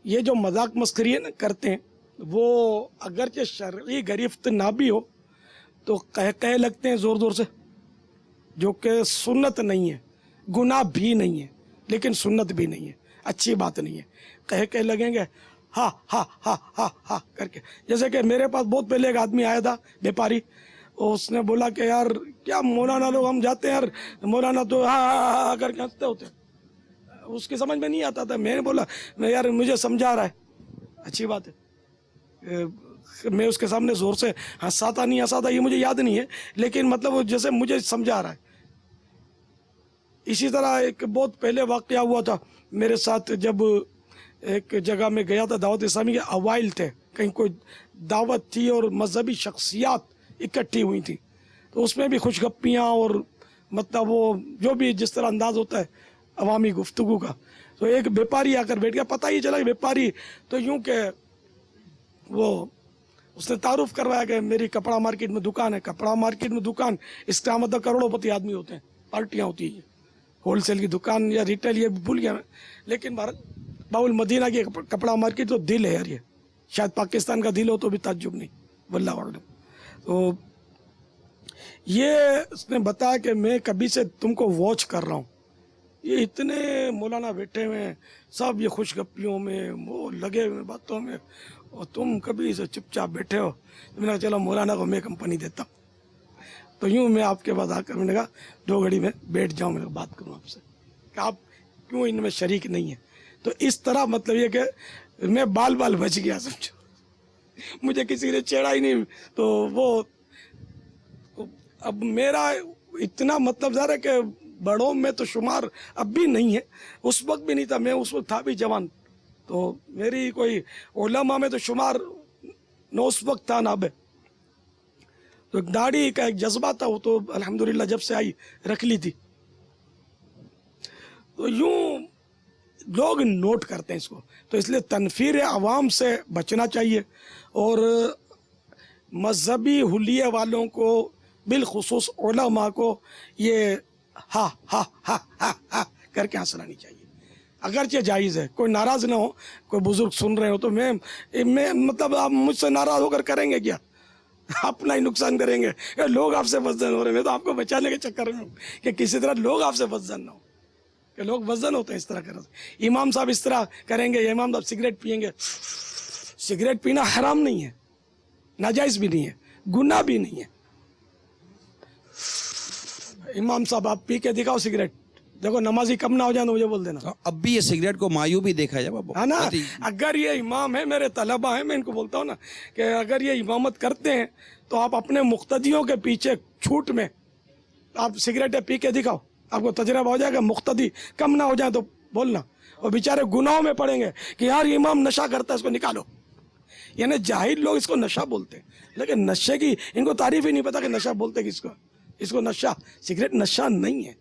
Speaker 1: یہ جو مذاق مسخری کرتے ہیں وہ اگرچہ شرعی گرفت نہ بھی ہو تو کہہ لگتے ہیں زور زور سے, جو کہ سنت نہیں ہے, گناہ بھی نہیں ہے لیکن سنت بھی نہیں ہے, اچھی بات نہیں ہے. کہہ لگیں گے ہاں ہاں ہاں ہاں ہاں کر کے. جیسے کہ میرے پاس بہت پہلے ایک آدمی آیا تھا بیپاری, اس نے بولا کہ یار کیا مولانا لوگ ہم جاتے ہیں یار مولانا تو ہاں ہاں ہاں کر کے ہنستے ہوتے ہیں, اس کی سمجھ میں نہیں آتا تھا. میں نے بولا میں یار مجھے سمجھا رہا ہے, اچھی بات ہے. میں اس کے سامنے زور سے ہنساتا نہیں ہنساتا یہ مجھے یاد نہیں ہے, لیکن مطلب وہ جیسے مجھے سمجھا رہا ہے. اسی طرح ایک بہت پہلے واقعہ ہوا تھا میرے ساتھ, جب ایک جگہ میں گیا تھا دعوت اسلامی کے اوائل تھے, کہیں کوئی دعوت تھی اور مذہبی شخصیات اکٹھی ہوئی تھی, تو اس میں بھی خوش گپیاں اور مطلب وہ جو بھی جس طرح انداز ہوتا ہے عوامی گفتگو کا. تو ایک بیپاری آ کر بیٹھ گیا, پتہ ہی چلا کہ بیپاری تو یوں کہ وہ اس نے تعارف کروایا کہ میری کپڑا مارکیٹ میں دکان ہے. کپڑا مارکیٹ میں دکان, اس کا مطلب کروڑوں پتی آدمی ہوتے ہیں, پارٹیاں ہوتی ہیں, ہول سیل کی دکان یا ریٹیل یہ بھول گیا میں, لیکن باب المدینہ کی کپڑا مارکیٹ تو دل ہے یار, یہ شاید پاکستان کا دل ہو تو بھی تعجب نہیں, واللہ اعلم. تو یہ اس نے بتایا کہ میں کبھی سے تم کو واچ کر رہا ہوں, یہ اتنے مولانا بیٹھے ہوئے ہیں سب یہ خوش گپیوں میں وہ لگے ہوئے باتوں میں, اور تم کبھی سے چپ چاپ بیٹھے ہو. میں نے کہا چلو مولانا کو میں کمپنی دیتا ہوں. تو یوں میں آپ کے پاس آ کر میں نے کہا 2 گھڑی میں بیٹھ جاؤں, میں بات کروں آپ سے کہ آپ کیوں ان میں شریک نہیں ہیں. تو اس طرح مطلب یہ کہ میں بال بچ گیا سمجھو, مجھے کسی نے چھیڑا ہی نہیں. تو وہ اب میرا اتنا مطلب ظاہر ہے کہ بڑوں میں تو شمار اب بھی نہیں ہے, اس وقت بھی نہیں تھا, میں اس وقت تھا بھی جوان, تو میری کوئی علماء میں تو شمار نہ اس وقت تھا نہ اب. تو ایک داڑھی کا ایک جذبہ تھا, وہ تو الحمدللہ جب سے آئی رکھ لی تھی. تو یوں لوگ نوٹ کرتے ہیں اس کو, تو اس لیے تنفیر عوام سے بچنا چاہیے, اور مذہبی حلیے والوں کو بالخصوص علماء کو یہ ہا ہا ہا ہا ہا کر کے ہنسنا نہیں چاہیے. اگرچہ جائز ہے, کوئی ناراض نہ ہو, کوئی بزرگ سن رہے ہو تو میں مطلب آپ مجھ سے ناراض ہو کر کریں گے کیا, اپنا ہی نقصان کریں گے. لوگ آپ سے وزن ہو رہے ہیں, میں تو آپ کو بچانے کے چکر میں ہوں کہ کسی طرح لوگ آپ سے وزن نہ ہو, کہ لوگ وزن ہوتے ہیں اس طرح کر. امام صاحب اس طرح کریں گے, امام صاحب سگریٹ پئیں گے. سگریٹ پینا حرام نہیں ہے, ناجائز بھی نہیں ہے, گناہ بھی نہیں ہے. امام صاحب آپ پی کے دکھاؤ سگریٹ, دیکھو نمازی کم نہ ہو جائے تو مجھے بول دینا.
Speaker 3: اب بھی یہ سگریٹ کو مایو بھی دیکھا جائے
Speaker 1: ہے نا. اگر یہ امام ہے, میرے طلبہ ہیں, میں ان کو بولتا ہوں نا کہ اگر یہ امامت کرتے ہیں تو آپ اپنے مقتدیوں کے پیچھے چھوٹ میں آپ سگریٹیں پی کے دکھاؤ, آپ کو تجربہ ہو جائے گا. مقتدی کم نہ ہو جائے تو بولنا, اور بیچارے گناہوں میں پڑیں گے کہ یار امام نشہ کرتا ہے اس کو نکالو. یعنی جاہل لوگ اس کو نشہ بولتے ہیں, لیکن نشے کی ان کو تعریف ہی نہیں پتا کہ نشہ بولتے کس کو. اس کو نشہ, سگریٹ نشہ نہیں ہے.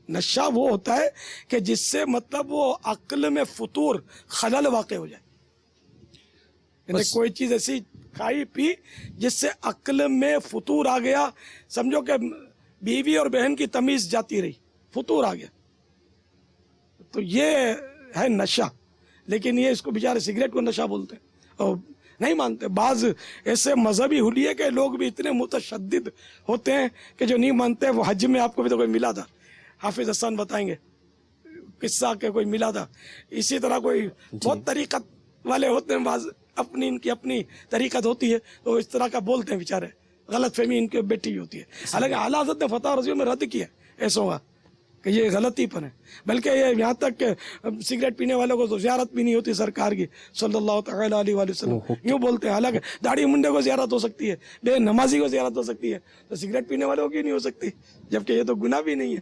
Speaker 1: نشہ وہ ہوتا ہے کہ جس سے مطلب وہ عقل میں فطور خلل واقع ہو جائے, یعنی کوئی چیز ایسی کھائی پی جس سے عقل میں فطور آ گیا, سمجھو کہ بیوی اور بہن کی تمیز جاتی رہی, فطور آ گیا, تو یہ ہے نشہ. لیکن یہ اس کو بیچارے سگریٹ کو نشہ بولتے ہیں اور نہیں مانتے. بعض ایسے مذہبی حلیے کے لوگ بھی اتنے متشدد ہوتے ہیں کہ جو نہیں مانتے. وہ حج میں آپ کو بھی تو کوئی ملا تھا, حافظ حسن بتائیں گے قصہ کہ کوئی ملا تھا. اسی طرح کوئی بہت طریقت والے ہوتے ہیں, بعض اپنی ان کی اپنی طریقت ہوتی ہے, تو اس طرح کا بولتے ہیں بیچارے, غلط فہمی ان کی بیٹھی ہوتی ہے. حالانکہ اعلیٰ حضرت نے فتح رضویہ میں رد کیا ایسوں کا کہ یہ غلطی پر ہے. بلکہ یہ یہاں تک کہ سگریٹ پینے والوں کو تو زیارت بھی نہیں ہوتی سرکار کی صلی اللہ تعالیٰ علیہ وآلہ وسلم. یوں بولتے ہیں. حالانکہ داڑھی منڈے کو زیارت ہو سکتی ہے, بے نمازی کو زیارت ہو سکتی ہے, تو سگریٹ پینے والوں کی نہیں ہو سکتی, جبکہ یہ تو گناہ بھی نہیں ہے.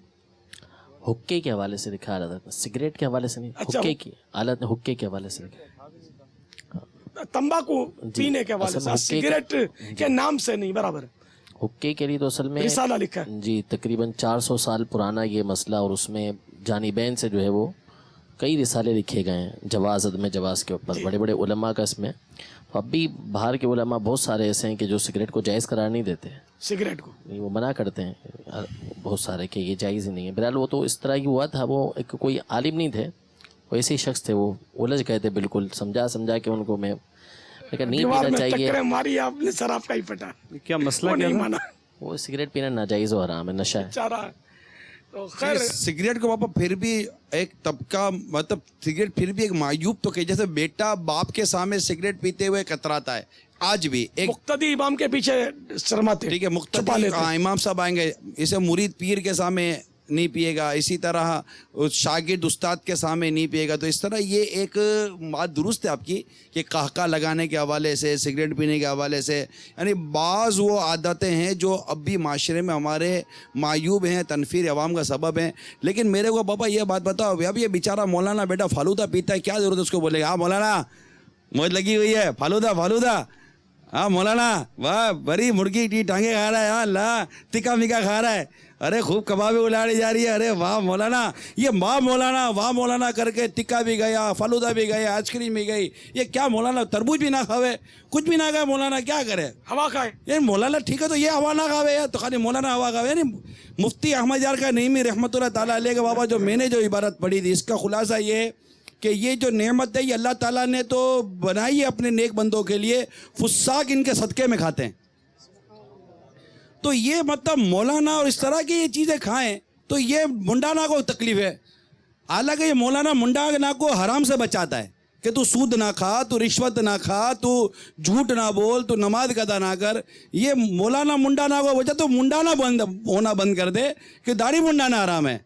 Speaker 5: حقے کے حوالے سے لکھا رہا تھا, سگریٹ کے حوالے سے نہیں, حقے کی حالت نے حقے کے حوالے سے لکھا.
Speaker 1: تمباکو پینے کے حوالے سے, سگریٹ کے نام سے نہیں, برابر ہے.
Speaker 5: حقے کے لیے تو اصل میں
Speaker 1: رسالہ لکھا ہے
Speaker 5: جی تقریباً 400 سال پرانا یہ مسئلہ, اور اس میں جانبین سے جو ہے وہ کئی رسالے لکھے گئے ہیں جواز عدم جواز کے اوپر, بڑے بڑے علماء کا اس میں. تو اب بھی باہر کے علماء بہت سارے ایسے ہیں کہ جو سگریٹ کو جائز قرار نہیں دیتے,
Speaker 1: سگریٹ کو
Speaker 5: وہ منع کرتے ہیں بہت سارے کہ یہ جائز ہی نہیں ہے. بہرحال وہ تو اس طرح کی ہوا تھا, وہ ایک کوئی عالم نہیں تھے, وہ ایسے ہی شخص تھے, وہ الجھ گئے تھے بالکل, سمجھا کہ ان کو میں نہیں پینا چاہیے.
Speaker 1: ماری آپ نے سر آپ کا ہی پٹا,
Speaker 6: کیا مسئلہ کیا
Speaker 1: مانا
Speaker 5: وہ سگریٹ پینا ناجائز و حرام ہے, نشہ ہے.
Speaker 1: چارہ. تو خیر
Speaker 3: سگریٹ کو پاپا پھر بھی ایک طبقہ, مطلب سگریٹ پھر بھی ایک معیوب تو کہ جیسے بیٹا باپ کے سامنے سگریٹ پیتے ہوئے کتراتا ہے, آج بھی ایک
Speaker 1: مقتدی امام کے پیچھے شرماتے,
Speaker 3: ٹھیک ہے, مقتدی امام صاحب آئیں گے, اسے مرید پیر کے سامنے نہیں پیے گا, اسی طرح شاگرد استاد کے سامنے نہیں پیے گا. تو اس طرح یہ ایک بات درست ہے آپ کی کہ قہقہ لگانے کے حوالے سے, سگریٹ پینے کے حوالے سے, یعنی بعض وہ عادتیں ہیں جو اب بھی معاشرے میں ہمارے معیوب ہیں, تنفیر عوام کا سبب ہیں. لیکن میرے کو پاپا یہ بات بتاؤ, اب یہ بیچارہ مولانا بیٹا فالودہ پیتا ہے, کیا ضرورت ہے اس کو بولے گا ہاں مولانا موج لگی ہوئی ہے, فالودہ, ہاں مولانا واہ بڑی مرغی کی ٹانگیں کھا رہا ہے, ہاں اللہ تکا مکا کھا رہا ہے, ارے خوب کبابیں اڑاڑی جا رہی ہے, ارے واہ مولانا, یہ واہ مولانا کر کے ٹکا بھی گیا, فالودہ بھی گیا, آئس کریم بھی گئی. یہ کیا مولانا تربوز بھی نہ کھاوے, کچھ بھی نہ کھائے, مولانا کیا کرے,
Speaker 1: ہوا کھائے.
Speaker 3: یہ مولانا ٹھیک ہے تو یہ ہوا نہ کھاوے, تو خالی مولانا ہوا کھاوے. یعنی مفتی احمد یار کا نعیمی رحمۃ اللہ تعالیٰ علیہ کا بابا جو میں نے جو عبارت پڑھی تھی, اس کا خلاصہ یہ ہے کہ یہ جو نعمت ہے یہ اللہ تعالیٰ نے تو بنائی ہے اپنے نیک بندوں کے لیے, فساق ان کے صدقے میں کھاتے ہیں. تو یہ مطلب مولانا اور اس طرح کی یہ چیزیں کھائیں تو یہ منڈانا کو تکلیف ہے. حالانکہ یہ مولانا منڈانا کو حرام سے بچاتا ہے کہ تو سود نہ کھا, تو رشوت نہ کھا, تو جھوٹ نہ بول, تو نماز قضا نہ کر. یہ مولانا منڈانا کو وجہ تو منڈانا ہونا بند کر دے کہ داڑھی منڈانا حرام ہے.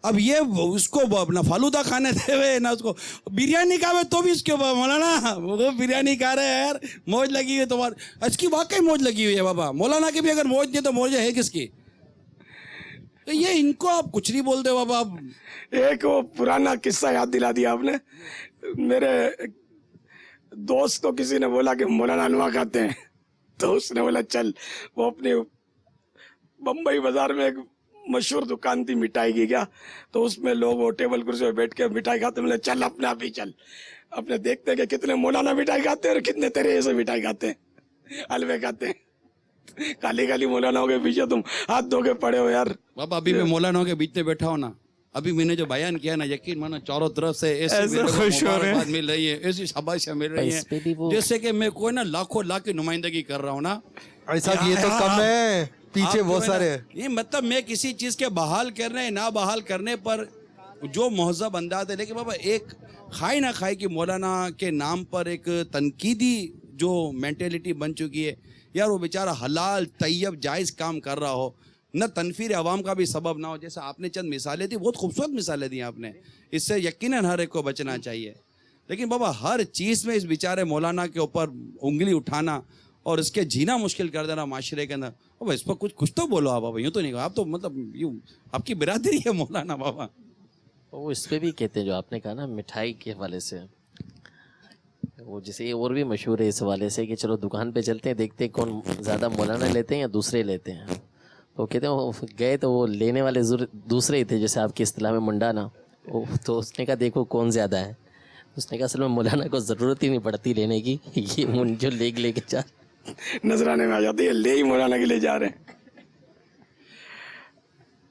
Speaker 3: اب یہ اس کو اپنا فالودہ کھانے دے ہوئے, نہ اس کو بریانی کھاوے تو بھی اس کے مولانا وہ بریانی کھا رہے ہیں, یار موج لگی ہوئی ہے تمہاری. اس کی واقعی موج لگی ہوئی ہے بابا, مولانا کی بھی اگر موج نہیں تو موج ہے کس کی. یہ ان کو آپ کچھ نہیں بولتے بابا.
Speaker 1: ایک وہ پرانا قصہ یاد دلا دیا آپ نے. میرے دوست کو کسی نے بولا کہ مولانا حلوہ کھاتے ہیں, تو اس نے بولا چل. وہ اپنی بمبئی بازار میں ایک مشہور دکان تھی مٹھائی کی, کیا تو اس میں لوگ وہ ٹیبل کرسی پہ بیٹھ کے مٹھائی کھاتے. بولے چل اپنے آپ ہی چل, اپنے دیکھتے کہ کتنے مولانا مٹھائی کھاتے ہیں اور کتنے تیرے ایسے مٹھائی کھاتے ہیں, حلوے کھاتے ہیں. کالی مولانا ہو کے پیچھے تم ہاتھ دھو کے پڑے ہو یار.
Speaker 3: بابا ابھی میں مولانا کے بیچ میں بیٹھا ہوں نا, ابھی میں نے جو بیان کیا نا, یقین مانا چاروں طرف سے ایسے خوش ہو رہے ہیں, مل رہی ہے, ایسی شاباشیاں مل رہی ہیں جیسے کہ میں کوئی نا لاکھوں لاکھ کی نمائندگی کر رہا ہوں نا.
Speaker 7: ایسا یہ تو کم ہے, پیچھے بہت سارے.
Speaker 3: یہ مطلب میں کسی چیز کے بحال کرنے نہ بحال کرنے پر جو مہذب انداز ہے, لیکن بابا ایک کھائی نہ کھائی کی مولانا کے نام پر ایک تنقیدی جو مینٹیلٹی بن چکی ہے یار, وہ بیچارہ حلال طیب جائز کام کر رہا ہو, نہ تنفیر عوام کا بھی سبب نہ ہو. جیسے آپ نے چند مثالیں دی, بہت خوبصورت مثالیں دی آپ نے, اس سے یقیناً ہر ایک کو بچنا چاہیے. لیکن بابا ہر چیز میں اس بیچارے مولانا کے اوپر انگلی اٹھانا اور اس کے جینا مشکل کر دینا معاشرے کے اندر, بابا اس پر کچھ تو بولو آپ. بابا یوں تو نہیں کہا آپ, تو مطلب یوں آپ کی برادری ہے مولانا بابا.
Speaker 5: وہ اس پہ بھی کہتے ہیں جو آپ نے کہا نا مٹھائی کے حوالے سے, وہ جیسے اور بھی مشہور ہے اس حوالے سے کہ چلو دکان پہ چلتے ہیں, دیکھتے ہیں کون زیادہ مولانا لیتے ہیں یا دوسرے لیتے ہیں. تو کہتے ہیں وہ گئے تو وہ لینے والے دوسرے ہی تھے, جیسے آپ کی اصطلاح میں منڈانا. تو اس نے کہا دیکھو کون زیادہ ہے. اس نے کہا اصل میں مولانا کو ضرورت ہی نہیں پڑتی لینے کی, یہ جو لے کے جا
Speaker 1: نظرانے میں آ جاتی ہے, لے ہی مولانا کے لے جا رہے ہیں.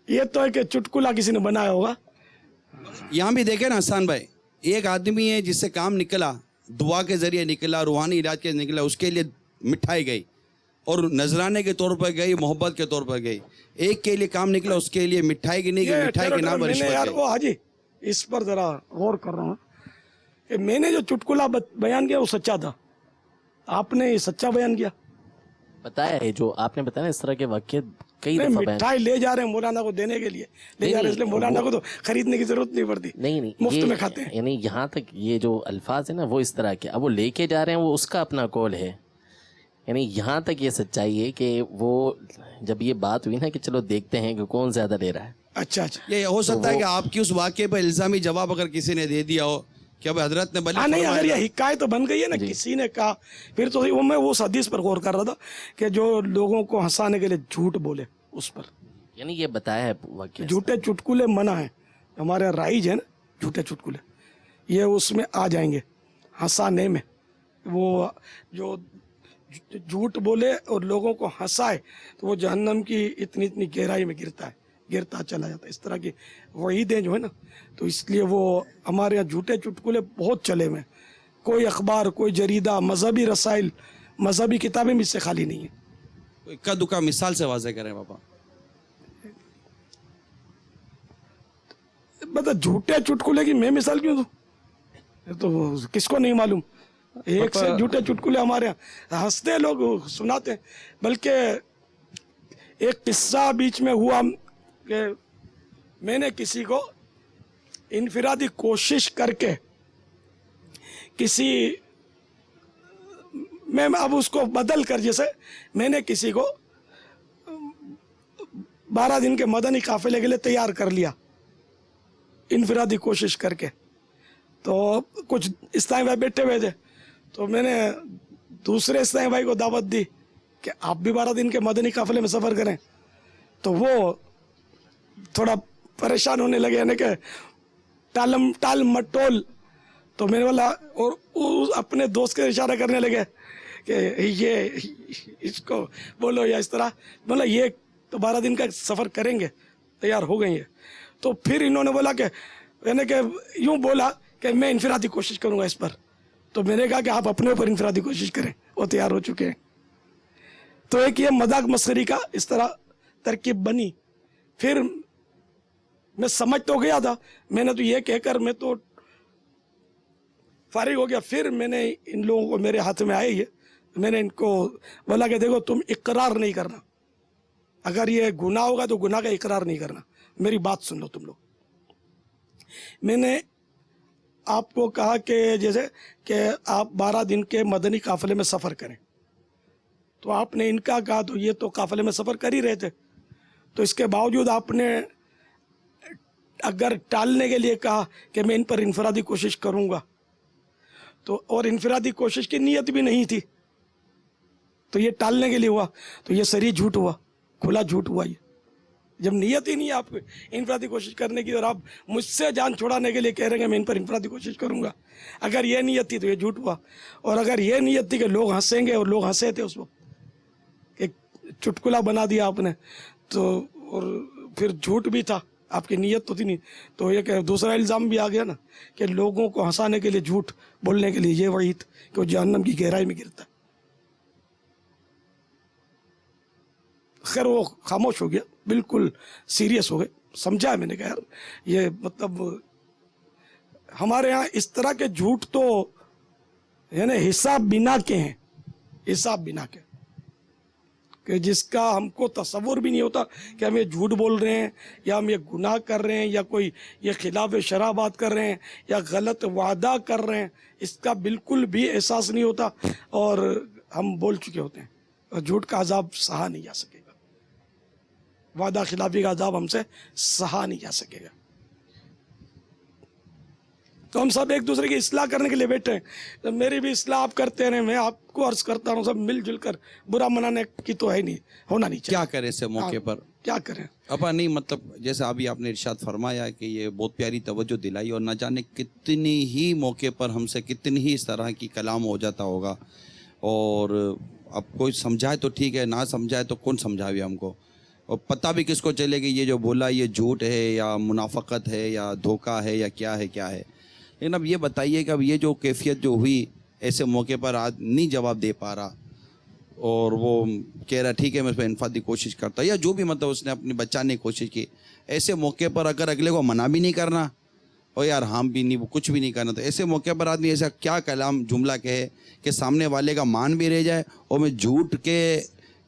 Speaker 1: یہ تو ہے کہ چٹکلا کسی نے بنایا ہوگا.
Speaker 3: یہاں بھی دیکھیں نا حسان بھائی, ایک آدمی ہے جس سے کام نکلا, دعا کے ذریعے نکلا, روحانی علاج کے نکلا, اس کے لیے مٹھائی گئی اور نذرانے کے طور پر گئی, محبت کے طور پر گئی. ایک کے لیے کام نکلا, اس کے لیے مٹھائی کی نہیں گئی, مٹھائی کے نام پر رشوت گئی.
Speaker 1: وہ حاجی اس پر ذرا غور کر رہا ہوں کہ میں نے جو چٹکلا بیان کیا وہ سچا تھا, آپ نے یہ سچا بیان کیا.
Speaker 5: بتایا ہے جو آپ نے بتایا نا اس طرح کے واقعات کئی
Speaker 1: نہیں
Speaker 5: دفعہ بیان
Speaker 1: مٹھائی لے جا رہے ہیں مولانا کو دینے کے لیے لے جا رہے ہیں، اس لیے مولانا کو تو خریدنے کی ضرورت نہیں پڑتی،
Speaker 5: نہیں
Speaker 1: مفت میں کھاتے ہیں.
Speaker 5: یعنی یہاں تک یہ جو الفاظ ہیں نا وہ اس طرح کے، اب وہ لے کے جا رہے ہیں وہ اس کا اپنا قول ہے. یعنی یہاں تک یہ سچائی ہے کہ وہ جب یہ بات ہوئی نا کہ چلو دیکھتے ہیں کہ کون زیادہ لے رہا ہے.
Speaker 1: اچھا اچھا
Speaker 3: یہ ہو سکتا ہے کہ آپ کی اس واقعے پر الزامی جواب اگر کسی نے دے دیا ہو کہ اب حضرت نے بھلے
Speaker 1: ہاں نہیں، اگر
Speaker 3: فرمایا
Speaker 1: یہ حکایت تو بن گئی ہے نا، کسی نے کہا، پھر تو وہ میں اس حدیث پر غور کر رہا تھا کہ جو لوگوں کو ہنسانے کے لیے جھوٹ بولے اس پر.
Speaker 5: یعنی یہ بتایا ہے واقعہ.
Speaker 1: جھوٹے چٹکلے منع ہیں، ہمارے رائج ہیں نا جھوٹے چٹکلے، یہ اس میں آ جائیں گے ہنسانے میں. وہ جو جھوٹ بولے اور لوگوں کو ہنسائے تو وہ جہنم کی اتنی گہرائی میں گرتا چلا جاتا ہے. اس طرح کی وعیدیں جو ہے نا، تو اس لیے وہ ہمارے یہاں جھوٹے چٹکلے بہت چلے ہوئے ہیں. کوئی اخبار، کوئی جریدہ، مذہبی رسائل، مذہبی کتابیں بھی اس سے خالی نہیں ہیں.
Speaker 3: اکا دکا مثال سے واضح کریں بابا.
Speaker 1: مطلب جھوٹے چٹکلے کی میں مثال کیوں دوں؟ تو کس کو نہیں معلوم، ایک سے جھوٹے چٹکلے ہمارے یہاں ہنستے لوگ سناتے ہیں. بلکہ ایک قصہ بیچ میں ہوا کہ میں نے کسی کو انفرادی کوشش کر کے میں اب اس کو بدل کر، جیسے میں نے کسی کو 12 دن کے مدنی قافلے کے لیے تیار کر لیا انفرادی کوشش کر کے. تو کچھ اسلامی بھائی بیٹھے ہوئے تھے، تو میں نے دوسرے اسلامی بھائی کو دعوت دی کہ آپ بھی 12 دن کے مدنی قافلے میں سفر کریں. تو وہ تھوڑا پریشان ہونے لگے، یعنی کہ ٹال مٹول. تو میرے والا اور اپنے دوست کے اشارہ کرنے لگے کہ یہ اس کو بولو یا اس طرح. بولا یہ تو 12 دن کا سفر کریں گے، تیار ہو گئی ہے. تو پھر انہوں نے بولا کہ یعنی کہ یوں بولا کہ میں انفرادی کوشش کروں گا اس پر. تو میں نے کہا کہ آپ اپنے اوپر انفرادی کوشش کریں، وہ تیار ہو چکے ہیں. تو ایک یہ مذاق مسخری کا اس طرح ترکیب بنی. پھر میں سمجھ تو گیا تھا، میں نے تو یہ کہہ کر میں تو فارغ ہو گیا. پھر میں نے ان لوگوں کو، میرے ہاتھ میں آئے یہ، میں نے ان کو بولا کہ دیکھو تم اقرار نہیں کرنا، اگر یہ گناہ ہوگا تو گناہ کا اقرار نہیں کرنا. میری بات سن لو تم لوگ. میں نے آپ کو کہا کہ جیسے کہ آپ 12 دن کے مدنی قافلے میں سفر کریں، تو آپ نے ان کا کہا، تو یہ تو قافلے میں سفر کر ہی رہے تھے. تو اس کے باوجود آپ نے اگر ٹالنے کے لیے کہا کہ میں ان پر انفرادی کوشش کروں گا، تو اور انفرادی کوشش کی نیت بھی نہیں تھی، تو یہ ٹالنے کے لیے ہوا. تو یہ صریح جھوٹ ہوا، کھلا جھوٹ ہوا. یہ جب نیت ہی نہیں ہے آپ کو انفرادی کوشش کرنے کی، اور آپ مجھ سے جان چھڑانے کے لیے کہہ رہے ہیں میں ان پر انفرادی کوشش کروں گا. اگر یہ نیت تھی تو یہ جھوٹ ہوا. اور اگر یہ نیت تھی کہ لوگ ہنسیں گے، اور لوگ ہنسے تھے اس وقت، ایک چٹکلا بنا دیا آپ نے، تو اور پھر جھوٹ بھی تھا، آپ کی نیت تو تھی نہیں. تو یہ کہ دوسرا الزام بھی آ گیا نا کہ لوگوں کو ہنسانے کے لیے جھوٹ بولنے کے لیے یہ وعید کہ وہ جہنم کی گہرائی میں گرتا ہے. خیر وہ خاموش ہو گیا، بالکل سیریس ہو گئے. سمجھا ہے میں نے کہا یار یہ مطلب ہمارے ہاں اس طرح کے جھوٹ تو یعنی حساب بنا کے ہیں، حساب بنا کے، کہ جس کا ہم کو تصور بھی نہیں ہوتا کہ ہم یہ جھوٹ بول رہے ہیں، یا ہم یہ گناہ کر رہے ہیں، یا کوئی یہ خلاف شرع بات کر رہے ہیں، یا غلط وعدہ کر رہے ہیں. اس کا بالکل بھی احساس نہیں ہوتا، اور ہم بول چکے ہوتے ہیں. اور جھوٹ کا عذاب سہا نہیں جا سکے گا، وعدہ خلافی کا عذاب ہم سے سہا نہیں جا سکے گا. تو ہم سب ایک دوسرے کی اصلاح کرنے کے لیے بیٹھے ہیں. تو میری بھی اصلاح آپ کرتے رہے، میں آپ کو عرض کرتا ہوں، سب مل جل کر، برا منانے کی تو ہے نہیں، ہونا نہیں چاہیے.
Speaker 3: کیا کریں اس موقع پر؟
Speaker 1: کیا کریں
Speaker 3: اپا نہیں مطلب جیسے ابھی آپ نے ارشاد فرمایا کہ یہ بہت پیاری توجہ دلائی، اور نہ جانے کتنی ہی موقع پر ہم سے کتنی ہی اس طرح کی کلام ہو جاتا ہوگا. اور اب کوئی سمجھائے تو ٹھیک ہے، نہ سمجھائے تو کون سمجھاوے ہم کو، اور پتہ بھی کس کو چلے کہ یہ جو بولا یہ جھوٹ ہے یا منافقت ہے یا دھوکہ ہے یا کیا ہے. لیکن اب یہ بتائیے کہ اب یہ جو کیفیت جو ہوئی، ایسے موقع پر آج نہیں جواب دے پا رہا، اور وہ کہہ رہا ٹھیک ہے میں اس پہ انفرادی کوشش کرتا، یا جو بھی مطلب اس نے اپنے بچانے کی کوشش کی. ایسے موقع پر اگر اگلے کو منع بھی نہیں کرنا اور یار ہم بھی نہیں کچھ بھی نہیں کرنا، تو ایسے موقع پر آدمی ایسا کیا کلام جملہ کہے کہ سامنے والے کا مان بھی رہ جائے، اور میں جھوٹ کے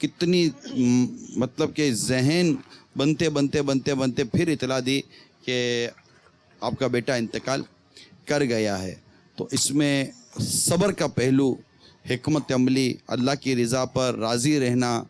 Speaker 3: کتنی مطلب کہ ذہن بنتے بنتے بنتے بنتے پھر اطلاع دی کہ آپ کا بیٹا انتقال کر گیا ہے. تو اس میں صبر کا پہلو، حکمت عملی، اللہ کی رضا پر راضی رہنا،